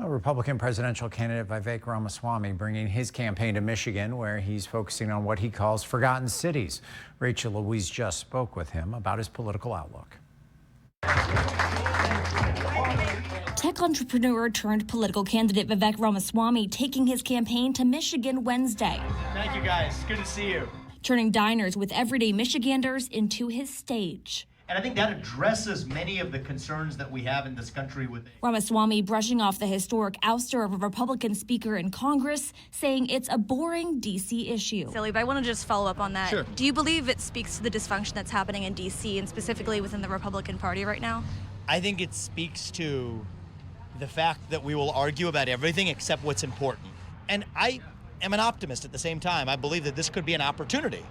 Republican presidential candidate Vivek Ramaswamy bringing his campaign to Michigan, where he's focusing on what he calls forgotten cities. Rachel Louise just spoke with him about his political outlook. Tech entrepreneur turned political candidate Vivek Ramaswamy taking his campaign to Michigan Wednesday. Thank you, guys. Good to see you. Turning diners with everyday Michiganders into his stage. And I think that addresses many of the concerns that we have in this country with Ramaswamy brushing off the historic ouster of a Republican speaker in Congress, saying it's a boring D.C. issue. Silly, but I want to just follow up on that. Sure. Do you believe it speaks to the dysfunction that's happening in D.C. and specifically within the Republican Party right now? I think it speaks to the fact that we will argue about everything except what's important. And I am an optimist at the same time. I believe that this could be an opportunity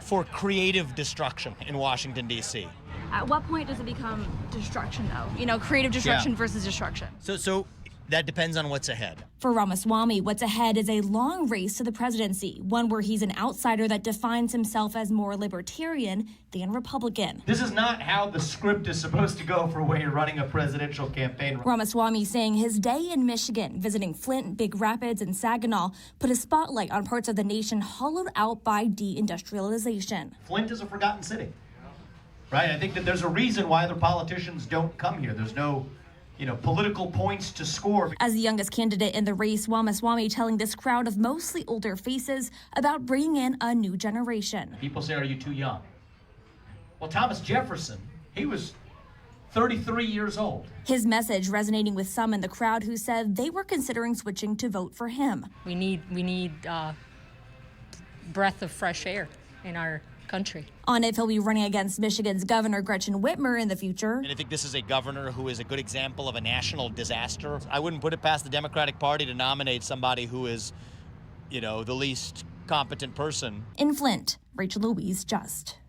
for creative destruction in Washington, D.C. At what point does it become destruction, though? You know, creative destruction versus destruction. So that depends on what's ahead. For Ramaswamy, what's ahead is a long race to the presidency, one where he's an outsider that defines himself as more libertarian than Republican. This is not how the script is supposed to go for when you're running a presidential campaign. Ramaswamy saying his day in Michigan, visiting Flint, Big Rapids, and Saginaw, put a spotlight on parts of the nation hollowed out by deindustrialization. Flint is a forgotten city, right? I think that there's a reason why other politicians don't come here. There's no political points to score. As the youngest candidate in the race, Ramaswamy telling this crowd of mostly older faces about bringing in a new generation. People say, are you too young? Well, Thomas Jefferson, he was 33 years old. His message resonating with some in the crowd who said they were considering switching to vote for him. We need breath of fresh air in our country. On if he'll be running against Michigan's Governor Gretchen Whitmer in the future. And I think this is a governor who is a good example of a national disaster. I wouldn't put it past the Democratic Party to nominate somebody who is, the least competent person. In Flint, Rachel Louise Just.